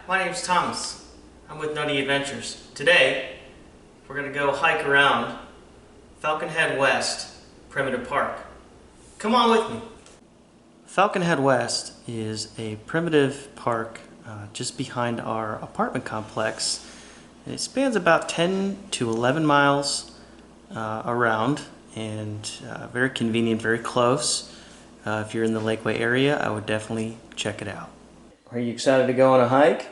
my name's Thomas. I'm with Nutty Adventures. Today, we're going to go hike around Falcon Head West Primitive Park. Come on with me. Falcon Head West is a primitive park just behind our apartment complex. It spans about 10 to 11 miles around and very convenient, very close. If you're in the Lakeway area, I would definitely check it out. Are you excited to go on a hike?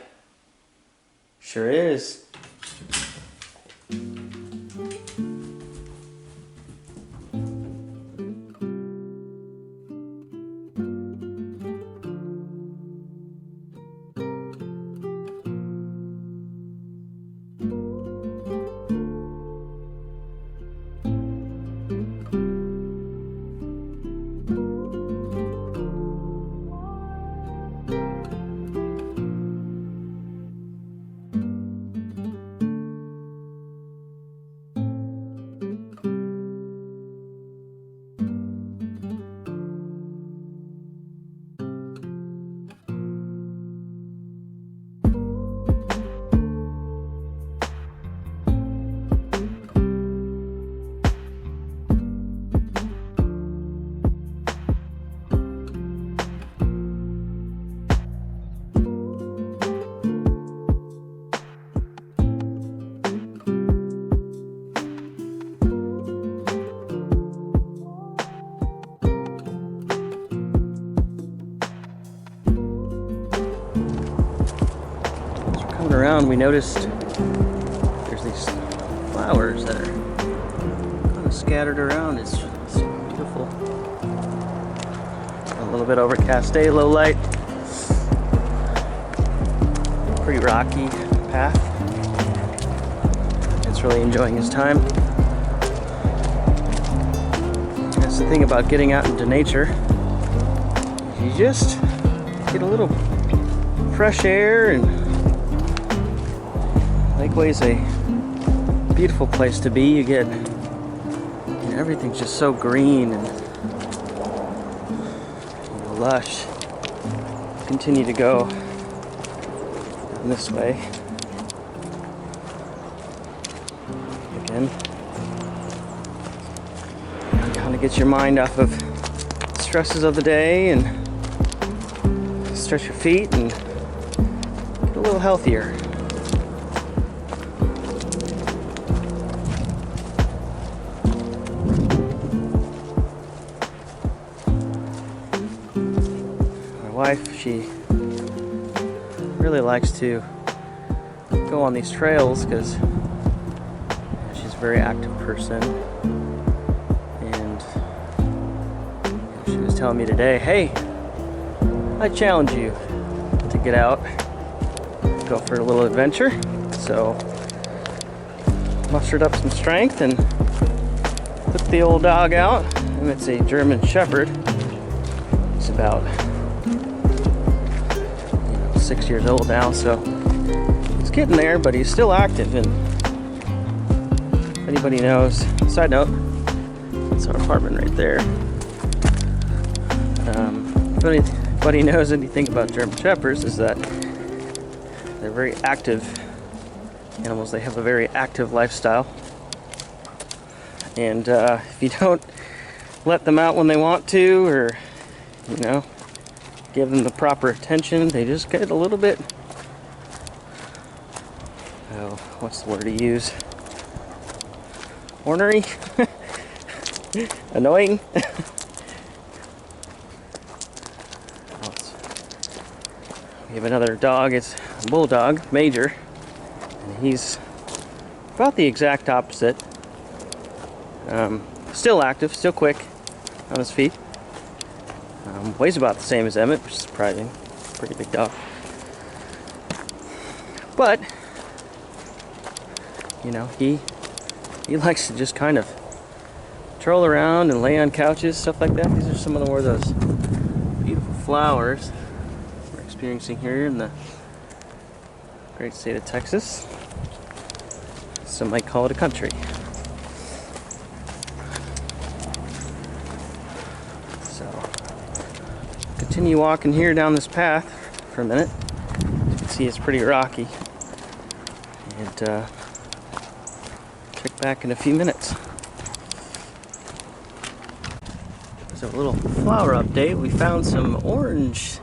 Sure is. Around, we noticed there's these flowers that are kind of scattered around. It's beautiful. A little bit overcast day, low light. Pretty rocky path. It's really enjoying his time. That's the thing about getting out into nature. You just get a little fresh air, and Lakeway is a beautiful place to be. You get, everything's just so green and lush. Continue to go down this way. Again, kind of get your mind off of the stresses of the day and stretch your feet and get a little healthier. Wife, she really likes to go on these trails because she's a very active person, and she was telling me today, hey, I challenge you to get out, go for a little adventure. So mustered up some strength and took the old dog out, and it's a German Shepherd. It's about 6 years old now, so he's getting there, but he's still active. And if anybody knows, side note, it's our apartment right there. If anybody knows anything about German Shepherds, is that they're very active animals. They have a very active lifestyle, and if you don't let them out when they want to, or give them the proper attention, they just get a little bit, what's the word to use? Ornery? Annoying? We have another dog, it's a bulldog, Major, and he's about the exact opposite. Still active, still quick on his feet. Weighs about the same as Emmet, which is surprising. Pretty big dog. But, he likes to just kind of troll around and lay on couches, stuff like that. These are some of those beautiful flowers we're experiencing here in the great state of Texas. Some might call it a country. So, continue walking here down this path for a minute. You can see see it's pretty rocky. And check back in a few minutes. There's a little flower update. We found some orange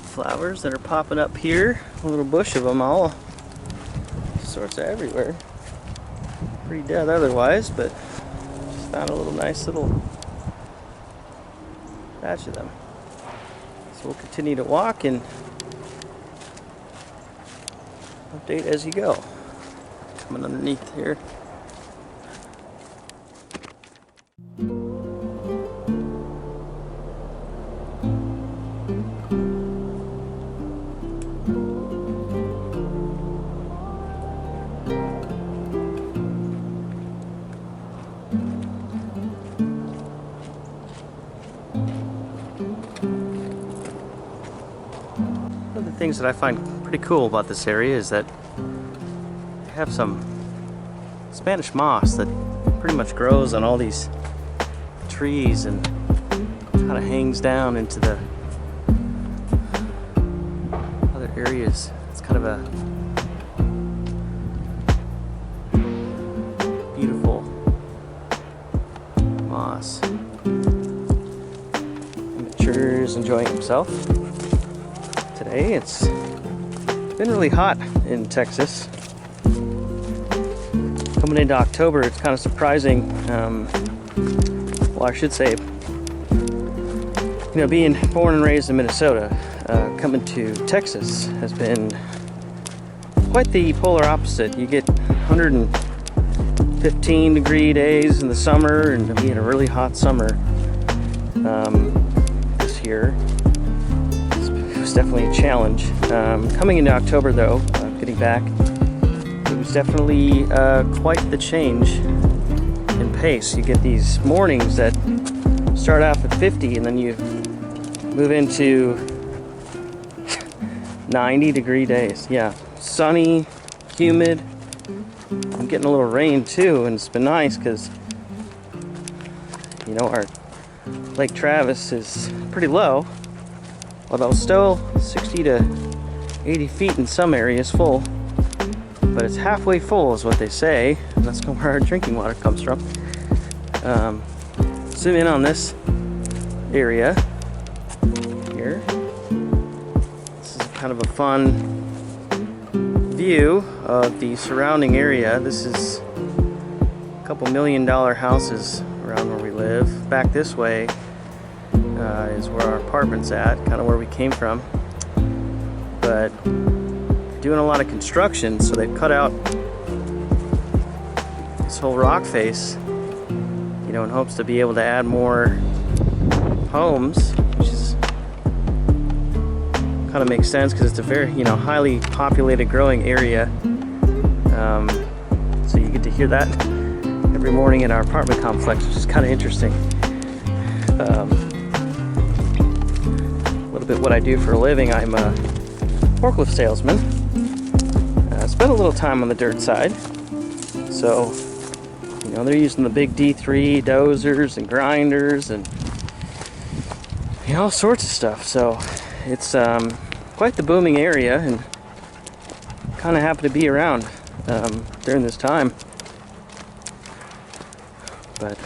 flowers that are popping up here. A little bush of them, all sorts of everywhere. Pretty dead otherwise, but just found a little nice little patch of them. So we'll continue to walk and update as you go. Coming underneath here. One of the things that I find pretty cool about this area is that they have some Spanish moss that pretty much grows on all these trees and kind of hangs down into the other areas. It's kind of a beautiful moss. Emmet is enjoying himself. Today it's been really hot in Texas. Coming into October, it's kind of surprising. Well, I should say, being born and raised in Minnesota, coming to Texas has been quite the polar opposite. You get 115 degree days in the summer, and we had a really hot summer this year. It was definitely a challenge. Coming into October, though, getting back, it was definitely quite the change in pace. You get these mornings that start off at 50 and then you move into 90 degree days. Yeah, sunny, humid. I'm getting a little rain too, and it's been nice because our Lake Travis is pretty low, although still 60 to 80 feet in some areas full. But it's halfway full is what they say. That's where our drinking water comes from. Zoom in on this area here. This is kind of a fun view of the surrounding area. This is a couple $1 million houses around where we live. Back this way is where our apartment's at, kind of where we came from. But doing a lot of construction, so they've cut out this whole rock face, in hopes to be able to add more homes, which is kind of makes sense because it's a very, highly populated, growing area. So you get to hear that every morning in our apartment complex, which is kind of interesting. A little bit what I do for a living. I'm a forklift salesman. Spent a little time on the dirt side, so they're using the big D3 dozers and grinders and all sorts of stuff. So it's quite the booming area, and kind of happy to be around during this time. But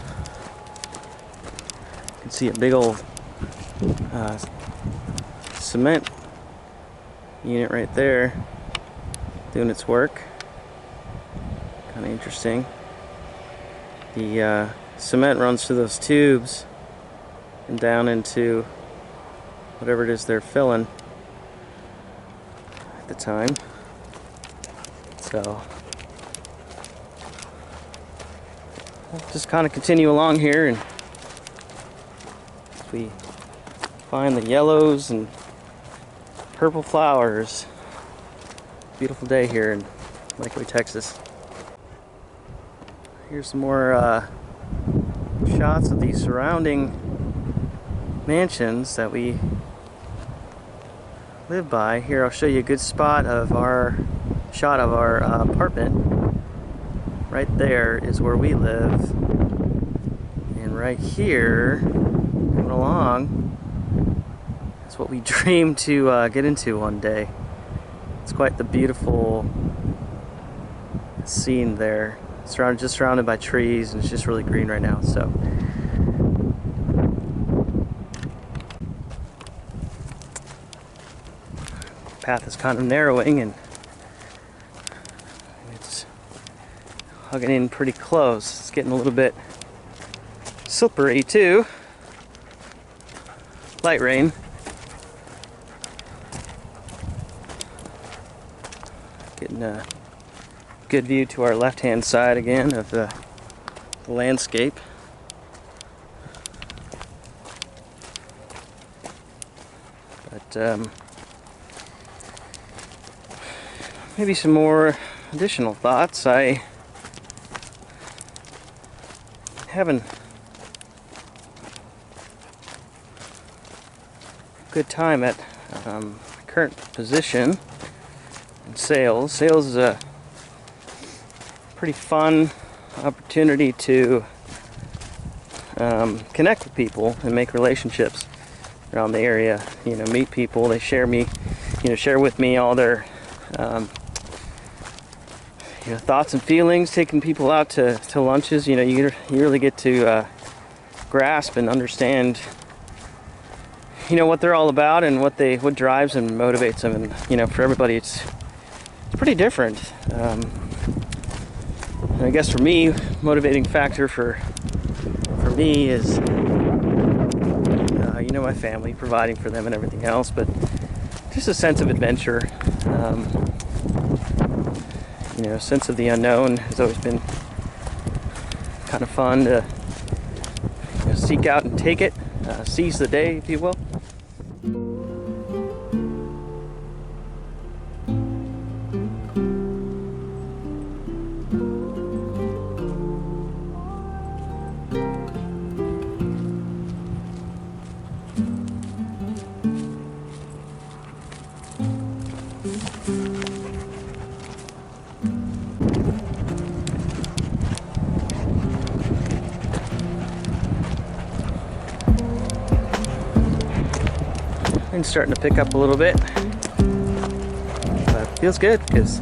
you can see a big old cement unit right there doing its work. Kind of interesting. The cement runs through those tubes and down into whatever it is they're filling at the time. So we'll just kind of continue along here, and as we find the yellows and purple flowers. Beautiful day here in Lakeway, Texas. Here's some more shots of the surrounding mansions that we live by. Here, I'll show you a good shot of our apartment. Right there is where we live, and right here, coming along, is what we dreamed to get into one day. It's quite the beautiful scene there. Just surrounded by trees, and it's just really green right now. So path is kind of narrowing, and it's hugging in pretty close. It's getting a little bit slippery too. Light rain. Getting a good view to our left-hand side again of the landscape. But maybe some more additional thoughts. I having a good time at my current position in sales. Sales is a pretty fun opportunity to connect with people and make relationships around the area. You know, meet people. They share with me all their thoughts and feelings. Taking people out to lunches. You know, you really get to grasp and understand, you know, what they're all about and what drives and motivates them. And you know, for everybody, it's pretty different. And I guess for me, motivating factor for me is, you know, my family, providing for them and everything else, but just a sense of adventure. You know, a sense of the unknown has always been kind of fun to, you know, seek out and take it, seize the day, if you will. Wind's starting to pick up a little bit, but it feels good because,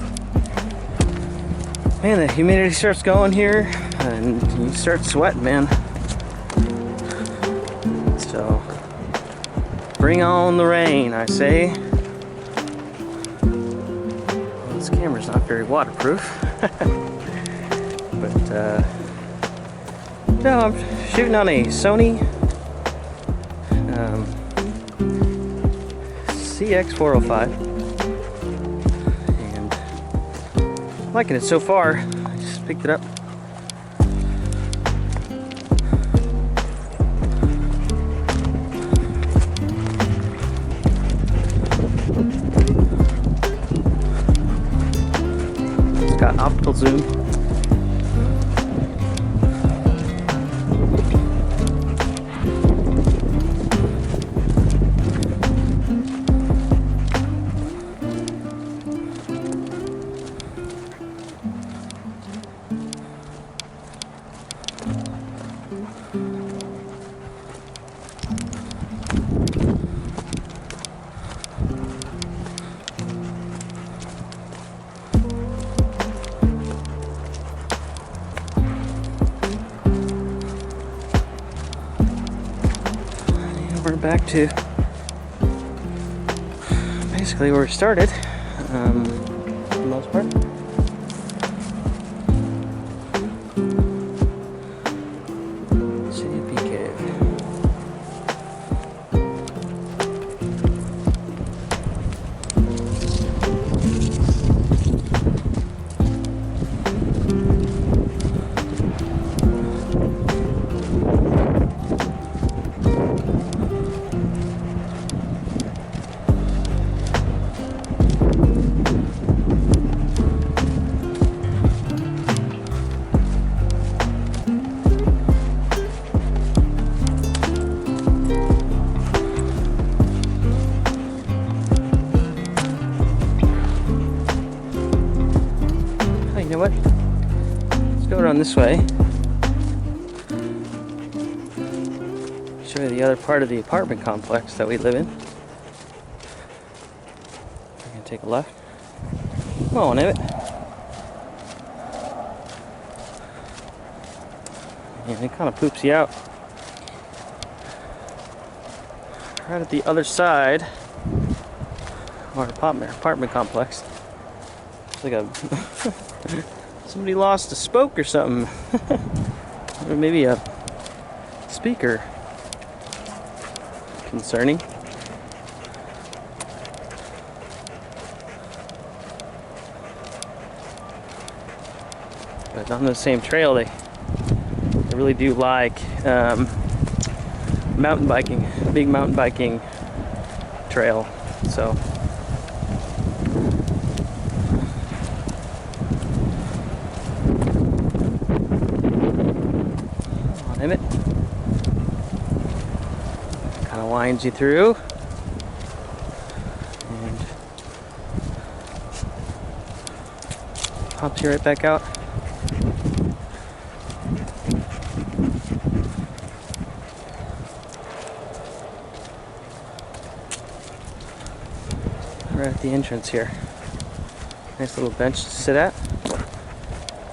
man, the humidity starts going here and you start sweating, man. So bring on the rain, I say. Well, this camera's not very waterproof. But no, I'm shooting on a Sony CX405, and I'm liking it so far. I just picked it up. It's got optical zoom. We're back to basically where we started, for the most part. City of Bee Cave. You know what? Let's go around this way. Show you the other part of the apartment complex that we live in. We're gonna take a left. Come on, Emmet. And it kind of poops you out. Right at the other side of our apartment complex. It's like a somebody lost a spoke or something. Or maybe a speaker. Concerning. But on the same trail, they really do like mountain biking, big mountain biking trail. So come on, Emmet. Kind of winds you through and pops you right back out. Right at the entrance here. Nice little bench to sit at.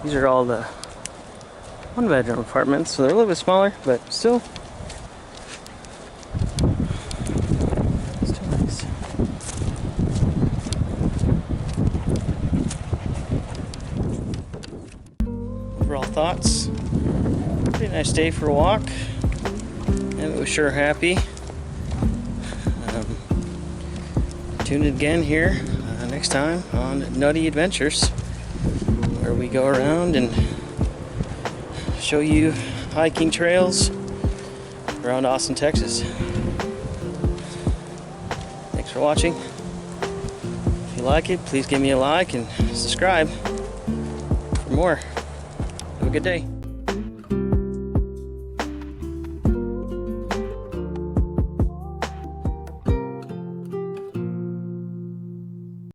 These are all the one-bedroom apartments, so they're a little bit smaller, but still nice. Overall thoughts. Pretty nice day for a walk. And we're sure happy. Tune in again here next time on Nutty Adventures, where we go around and show you hiking trails around Austin, Texas. Thanks for watching. If you like it, please give me a like and subscribe for more. Have a good day.